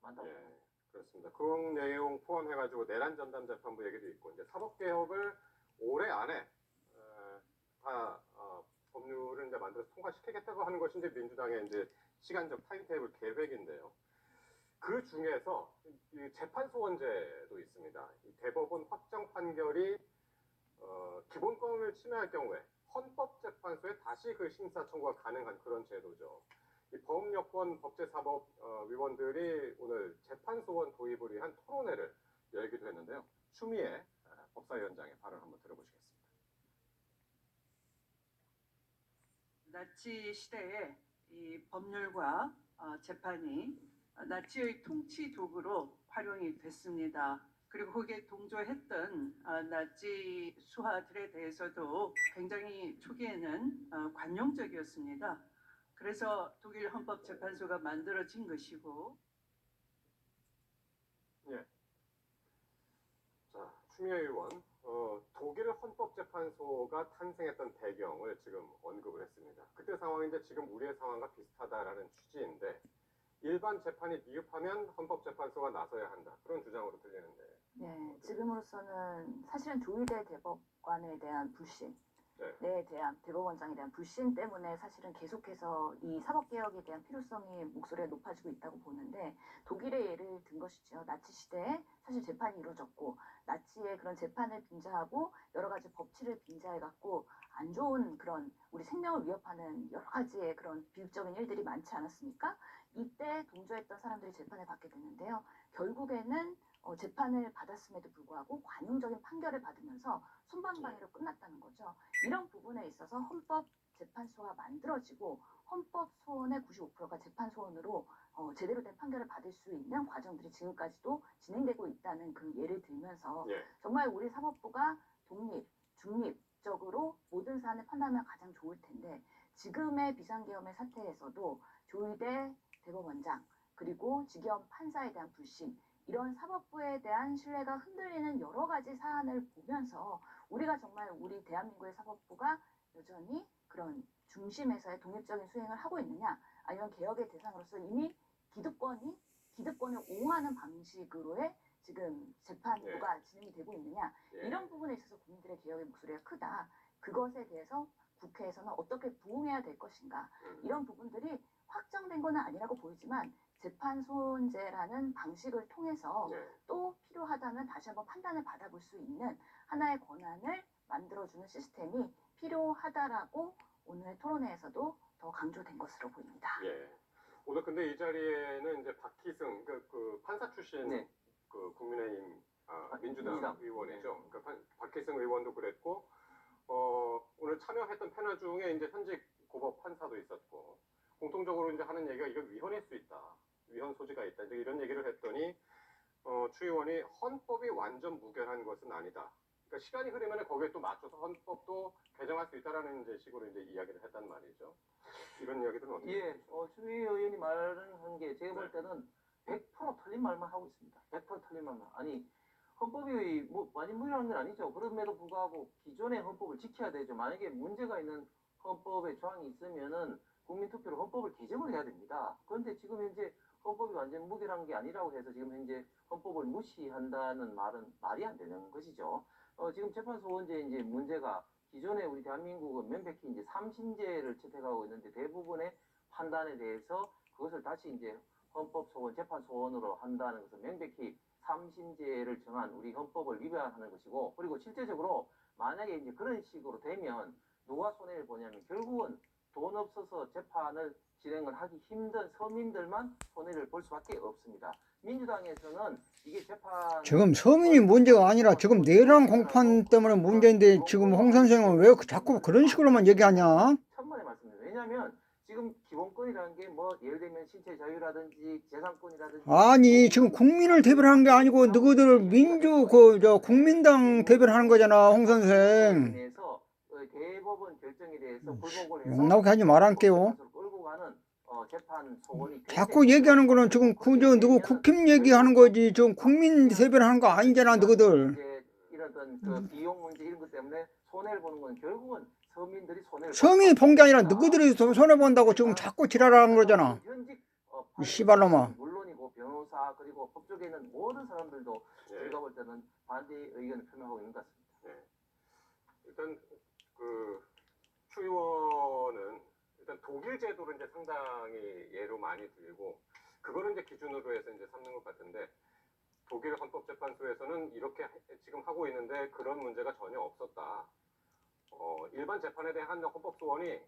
많다고 봅니다. 예, 그렇습니다. 그런 내용 포함해가지고 내란 전담 재판부 얘기도 있고 이제 사법개혁을 올해 안에 다 법률을 이제 만들어서 통과시키겠다고 하는 것이 이제 민주당의 이제 시간적 타임테이블 계획인데요. 그 중에서 이 재판소원제도 있습니다. 이 대법원 확정 판결이 기본권을 침해할 경우에 헌법재판소에 다시 그 심사 청구가 가능한 그런 제도죠. 이 법여권 법제사법위원들이 오늘 재판소원 도입을 위한 토론회를 열기도 했는데요. 추미애 법사위원장의 발언 한번 들어보시겠습니다. 나치 시대에 이 법률과 재판이 나치의 통치 도구로 활용이 됐습니다. 그리고 거기에 동조했던 나치 수하들에 대해서도 굉장히 초기에는 관용적이었습니다. 그래서 독일 헌법재판소가 만들어진 것이고. 예. 자, 추미애 의원, 독일 헌법재판소가 탄생했던 배경을 지금 언급을 했습니다. 그때 상황인데 지금 우리의 상황과 비슷하다라는 취지인데 일반 재판이 미흡하면 헌법재판소가 나서야 한다. 그런 주장으로 들리는데. 네, 지금으로서는 사실은 조희대 대법관에 대한 불신에 대한 대법원장에 대한 불신 때문에 사실은 계속해서 이 사법개혁에 대한 필요성이 목소리가 높아지고 있다고 보는데 독일의 예를 든 것이죠. 나치 시대에 사실 재판이 이루어졌고 나치의 그런 재판을 빙자하고 여러 가지 법치를 빙자해갖고 안 좋은 그런 우리 생명을 위협하는 여러 가지의 그런 비극적인 일들이 많지 않았습니까? 이때 동조했던 사람들이 재판을 받게 됐는데요. 결국에는 재판을 받았음에도 불구하고 관용적인 판결을 받으면서 손방망이로 끝났다는 거죠. 이런 부분에 있어서 헌법재판소가 만들어지고 헌법소원의 95%가 재판소원으로 제대로 된 판결을 받을 수 있는 과정들이 지금까지도 진행되고 있다는 그 예를 들면서 정말 우리 사법부가 중립적으로 모든 사안을 판단하면 가장 좋을 텐데 지금의 비상계엄의 사태에서도 조희대 대법원장 그리고 지기현 판사에 대한 불신 이런 사법부에 대한 신뢰가 흔들리는 여러 가지 사안을 보면서 우리가 정말 우리 대한민국의 사법부가 여전히 그런 중심에서의 독립적인 수행을 하고 있느냐 아니면 개혁의 대상으로서 이미 기득권을 옹호하는 방식으로의 지금 재판부가 진행이 되고 있느냐 이런 부분에 있어서 국민들의 개혁의 목소리가 크다. 그것에 대해서 국회에서는 어떻게 부응해야 될 것인가 이런 부분들이 확정된 건 아니라고 보이지만 재판소원제라는 방식을 통해서 또 필요하다면 다시 한번 판단을 받아볼 수 있는 하나의 권한을 만들어주는 시스템이 필요하다라고 오늘 토론회에서도 더 강조된 것으로 보입니다. 예. 오늘 근데 이 자리에는 이제 박희승 그 판사 출신 그 국민의힘 민주당 의원이죠. 그러니까 박희승 의원도 그랬고 오늘 참여했던 패널 중에 이제 현직 고법 판사도 있었고 공통적으로 이제 하는 얘기가 이거 위헌일 수 있다. 위헌 소지가 있다. 이제 이런 얘기를 했더니 추 의원이 헌법이 완전 무결한 것은 아니다. 그러니까 시간이 흐르면 거기에 또 맞춰서 헌법도 개정할 수 있다라는 이제 식으로 이제 이야기를 했단 말이죠. 이런 이야기들은 어떻게? 추 의원이 말한 게 제가 볼 때는 100% 틀린 말만 하고 있습니다. 100% 틀린 말만. 아니 헌법이 뭐 완전 무효한 건 아니죠. 그럼에도 불구하고 기존의 헌법을 지켜야 되죠. 만약에 문제가 있는 헌법의 조항이 있으면은 국민투표로 헌법을 개정을 해야 됩니다. 그런데 지금 현재 헌법이 완전 무결한 게 아니라고 해서 지금 현재 헌법을 무시한다는 말은 말이 안 되는 것이죠. 지금 재판소원제 이제 문제가 기존에 우리 대한민국은 명백히 이제 3심제를 채택하고 있는데 대부분의 판단에 대해서 그것을 다시 이제 헌법소원, 재판소원으로 한다는 것은 명백히 3심제를 정한 우리 헌법을 위반하는 것이고 그리고 실제적으로 만약에 이제 그런 식으로 되면 누가 손해를 보냐면 결국은 돈 없어서 재판을 진행을 하기 힘든 서민들만 손해를 볼 수밖에 없습니다. 민주당에서는 이게 재판 지금 서민이 문제가 아니라 지금 내란 공판 때문에 문제인데 지금 홍 선생은 왜 자꾸 그런 식으로만 얘기하냐? 천만의 말씀입니다. 왜냐하면 지금 기본권이라는 게 뭐 예를 들면 신체 자유라든지 재산권이라든지 아니 지금 국민을 대변하는 게 아니고 너희들 국민당 대변하는 거잖아 홍 선생. 대법원 결정에 대해서 불복을 해서 욕나게 하지 말할게요. 끌고 가는 재판 소원이 자꾸 얘기하는 거는 지금 누구 국힘 얘기하는 거지 지금 국민 대변하는 거 아니잖아 너희들. 이제 이런 그 비용 문제 이런 것 때문에 손해를 보는 건 결국은 서민들이 손해를 서민이 본 게 아니라 너희들이 손해본다고 지금 자꾸 지랄하는 거잖아. 이 씨발놈아. 물론이고 변호사 그리고 법조계에 있는 모든 사람들도 예. 제가 볼 때는 반대 의견을 표명하고 있는 것 같습니다. 예. 일단 그 추 의원은 일단 독일 제도를 이제 상당히 예로 많이 들고 그거를 이제 기준으로 해서 이제 삼는 것 같은데 독일 헌법재판소에서는 이렇게 지금 하고 있는데 그런 문제가 전혀 없었다. 일반 재판에 대한 헌법 소원이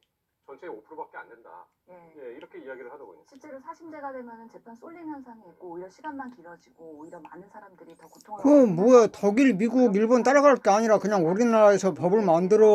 전체의 5%밖에 안 된다. 예. 예, 이렇게 이야기를 하더군요. 실제로 사심제가 되면은 재판 쏠림 현상이 있고 오히려 시간만 길어지고 오히려 많은 사람들이 더 고통을 그 뭐야 독일, 미국, 일본 따라갈 게 아니라 그냥 우리나라에서 법을 만들어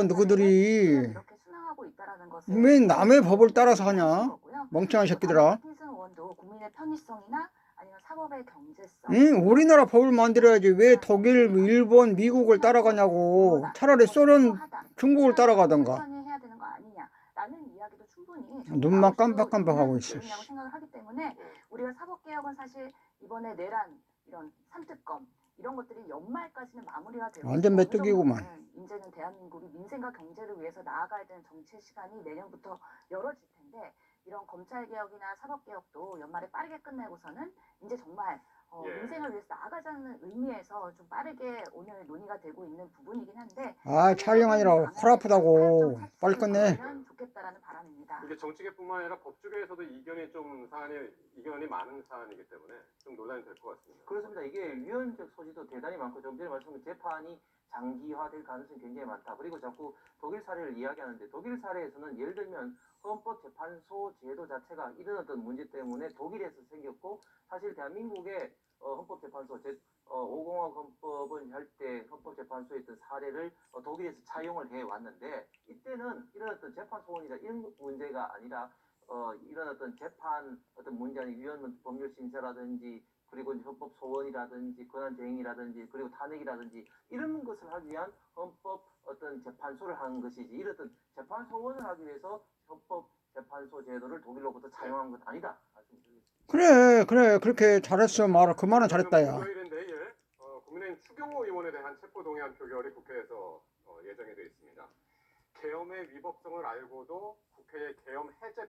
너희들이 이렇게 순항하고 있다라는 것을 왜 남의 법을 따라서 하냐? 거고요. 멍청한 새끼들아. 파킨슨 의원도 국민의 편의성이나 아니면 사법의 경제성. 응, 우리나라 법을 만들어야지 왜 독일, 일본, 미국을 따라가냐고. 차라리 소련, 중국을 따라가던가. 천천히 해야 되는 거 아니냐라는 이야기도 충분히 눈만 깜빡깜빡하고 있어. 있다고 생각을 하기 때문에 우리가 사법개혁은 사실 이번에 내란 이런 3특검 이런 것들이 연말까지는 마무리가 되고 완전 메뚜기구만. 이제는 대한민국이 민생과 경제를 위해서 나아가야 되는 정치의 시간이 내년부터 열어질 텐데 이런 검찰개혁이나 사법개혁도 연말에 빠르게 끝내고서는 이제 정말 예. 민생을 위해서 나아가자는 의미에서 좀 빠르게 오늘 논의가 되고 있는 부분이긴 한데 아, 촬영하느라 허리 아프다고. 빨리 끝내. 좋겠다라는 바람입니다. 이게 정치계뿐만 아니라 법조계에서도 이견이 많은 사안이기 때문에 좀 논란이 될 것 같습니다. 그렇습니다. 이게 위헌적 소지도 대단히 많고 좀 전에 말씀드린 재판이 장기화될 가능성이 굉장히 많다. 그리고 자꾸 독일 사례를 이야기하는데 독일 사례에서는 예를 들면 헌법재판소 제도 자체가 이런 어떤 문제 때문에 독일에서 생겼고 사실 대한민국의 헌법재판소 5공화 헌법을 할 때 헌법재판소에 있던 사례를 독일에서 차용을 해왔는데 이때는 이런 어떤 재판 소원이나 이런 문제가 아니라 이런 어떤 재판 어떤 문제 아닌 위헌 법률 심사라든지 그리고 헌법 소원이라든지 권한 대행이라든지 그리고 탄핵이라든지 이런 것을 하기 위한 헌법 어떤 재판소를 하는 것이지 이런 어떤 재판 소원을 하기 위해서 헌법 재판소 제도를 독일로부터 차용한 것 아니다 말씀드리겠습니다. 그래 그렇게 잘했어. 그 말은 잘했다 야. 목요일인 내일 국민의힘 추경호 의원에 대한 체포동의안 표결이 국회에서 예정이 되어 있습니다. 계엄의 위법성을 알고도 국회의 계엄 해제